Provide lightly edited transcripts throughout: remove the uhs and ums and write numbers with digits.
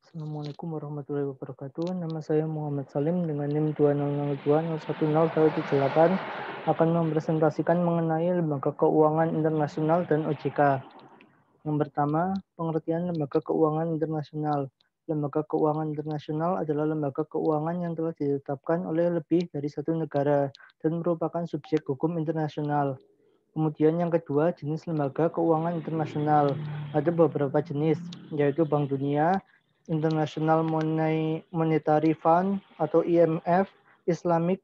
Assalamualaikum warahmatullahi wabarakatuh. Nama saya Muhammad Salim dengan NIM 200201018 akan mempresentasikan mengenai lembaga keuangan internasional dan OJK. Yang pertama, pengertian lembaga keuangan internasional. Lembaga keuangan internasional adalah lembaga keuangan yang telah ditetapkan oleh lebih dari satu negara dan merupakan subjek hukum internasional. Kemudian yang kedua, jenis lembaga keuangan internasional. Ada beberapa jenis, yaitu Bank Dunia, International Monetary Fund atau IMF, Islamic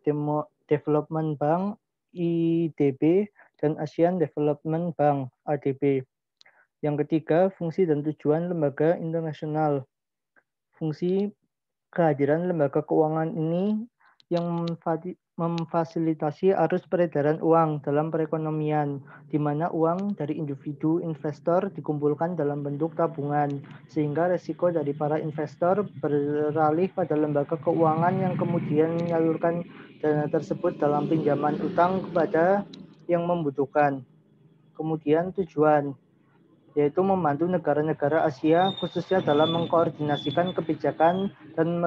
Development Bank (IDB), dan Asian Development Bank (ADB). Yang ketiga, fungsi dan tujuan lembaga internasional. Fungsi kehadiran lembaga keuangan ini yang memfasilitasi arus peredaran uang dalam perekonomian, di mana uang dari individu investor dikumpulkan dalam bentuk tabungan, sehingga resiko dari para investor beralih pada lembaga keuangan yang kemudian menyalurkan dana tersebut dalam pinjaman utang kepada yang membutuhkan. Kemudian tujuan, yaitu membantu negara-negara Asia khususnya dalam mengkoordinasikan kebijakan dan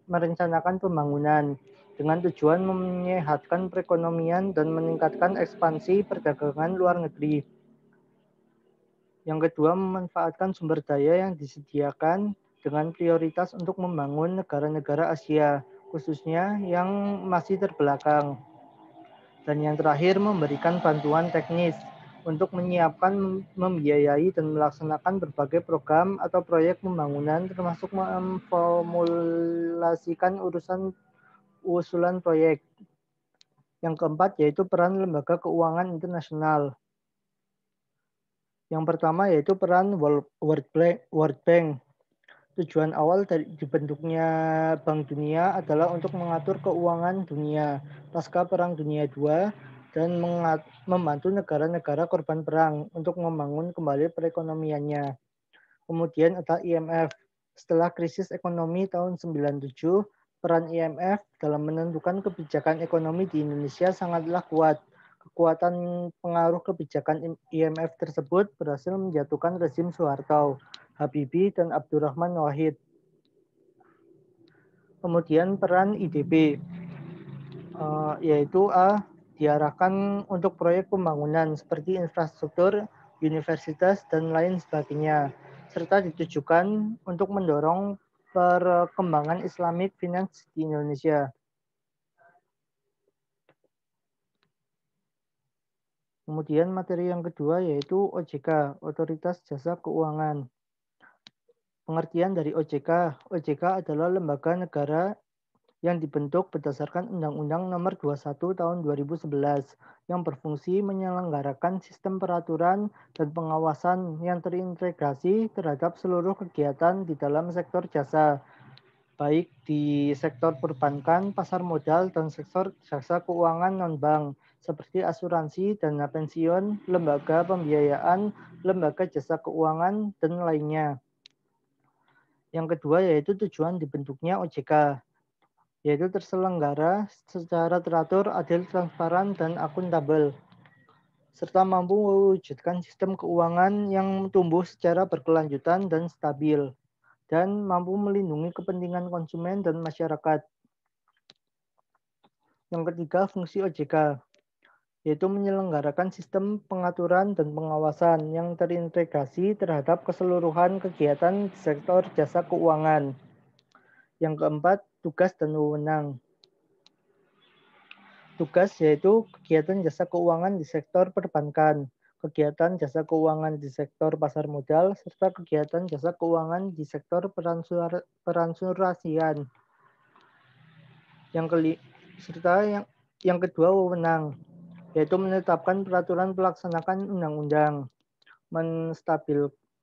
merencanakan pembangunan dengan tujuan menyehatkan perekonomian dan meningkatkan ekspansi perdagangan luar negeri. Yang kedua, memanfaatkan sumber daya yang disediakan dengan prioritas untuk membangun negara-negara Asia, khususnya yang masih terbelakang. Dan yang terakhir, memberikan bantuan teknis untuk menyiapkan, membiayai, dan melaksanakan berbagai program atau proyek pembangunan, termasuk memformulasikan usulan proyek. Yang keempat, yaitu peran lembaga keuangan internasional. Yang pertama, yaitu peran World Bank. Tujuan awal dari dibentuknya Bank Dunia adalah untuk mengatur keuangan dunia pasca Perang Dunia II dan membantu negara-negara korban perang untuk membangun kembali perekonomiannya. Kemudian ada IMF. Setelah krisis ekonomi tahun 97, peran IMF dalam menentukan kebijakan ekonomi di Indonesia sangatlah kuat. Kekuatan pengaruh kebijakan IMF tersebut berhasil menjatuhkan rezim Soeharto, Habibie, dan Abdurrahman Wahid. Kemudian peran IDB, yaitu diarahkan untuk proyek pembangunan seperti infrastruktur, universitas, dan lain sebagainya, serta ditujukan untuk mendorong perkembangan Islamic Finance di Indonesia. Kemudian materi yang kedua yaitu OJK, Otoritas Jasa Keuangan. Pengertian dari OJK. OJK adalah lembaga negara yang dibentuk berdasarkan Undang-Undang Nomor 21 Tahun 2011 yang berfungsi menyelenggarakan sistem peraturan dan pengawasan yang terintegrasi terhadap seluruh kegiatan di dalam sektor jasa, baik di sektor perbankan, pasar modal, dan sektor jasa keuangan non-bank seperti asuransi, dana pensiun, lembaga pembiayaan, lembaga jasa keuangan, dan lainnya. Yang kedua yaitu tujuan dibentuknya OJK, yaitu terselenggara secara teratur, adil, transparan, dan akuntabel, serta mampu mewujudkan sistem keuangan yang tumbuh secara berkelanjutan dan stabil, dan mampu melindungi kepentingan konsumen dan masyarakat. Yang ketiga, fungsi OJK, yaitu menyelenggarakan sistem pengaturan dan pengawasan yang terintegrasi terhadap keseluruhan kegiatan di sektor jasa keuangan. Yang keempat, tugas dan wewenang. Tugas yaitu kegiatan jasa keuangan di sektor perbankan, kegiatan jasa keuangan di sektor pasar modal, serta kegiatan jasa keuangan di sektor peransurasian. Yang kedua, wewenang, yaitu menetapkan peraturan pelaksanaan undang-undang,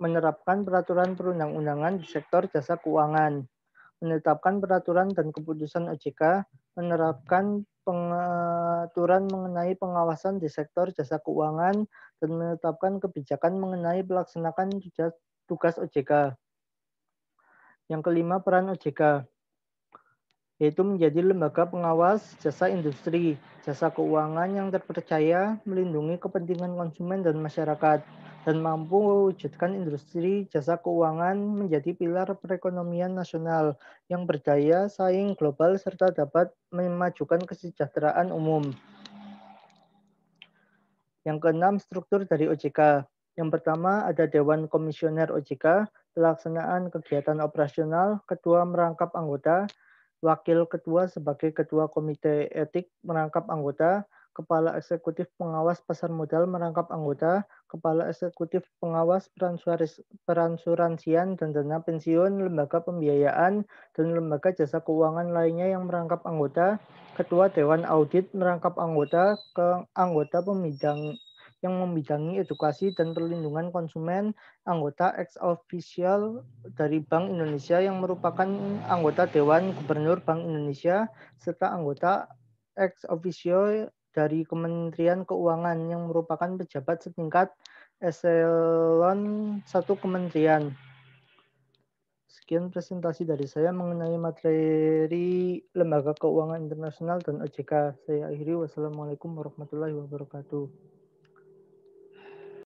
menerapkan peraturan perundang-undangan di sektor jasa keuangan, menetapkan peraturan dan keputusan OJK, menerapkan pengaturan mengenai pengawasan di sektor jasa keuangan, dan menetapkan kebijakan mengenai pelaksanaan tugas OJK. Yang kelima, peran OJK, yaitu menjadi lembaga pengawas jasa industri, jasa keuangan yang terpercaya, melindungi kepentingan konsumen dan masyarakat, dan mampu mewujudkan industri jasa keuangan menjadi pilar perekonomian nasional yang berdaya saing global serta dapat memajukan kesejahteraan umum. Yang keenam, struktur dari OJK. Yang pertama ada Dewan Komisioner OJK, pelaksanaan kegiatan operasional, ketua merangkap anggota, wakil ketua sebagai ketua komite etik merangkap anggota, kepala eksekutif pengawas pasar modal merangkap anggota, kepala eksekutif pengawas peransuransian dan dana pensiun, lembaga pembiayaan, dan lembaga jasa keuangan lainnya yang merangkap anggota, ketua dewan audit merangkap anggota, ke anggota pembidang yang membidangi edukasi dan perlindungan konsumen, anggota ex officio dari Bank Indonesia yang merupakan anggota Dewan Gubernur Bank Indonesia, serta anggota ex officio dari Kementerian Keuangan yang merupakan pejabat setingkat eselon 1 kementerian. Sekian presentasi dari saya mengenai materi Lembaga Keuangan Internasional dan OJK. Saya akhiri. Wassalamualaikum warahmatullahi wabarakatuh.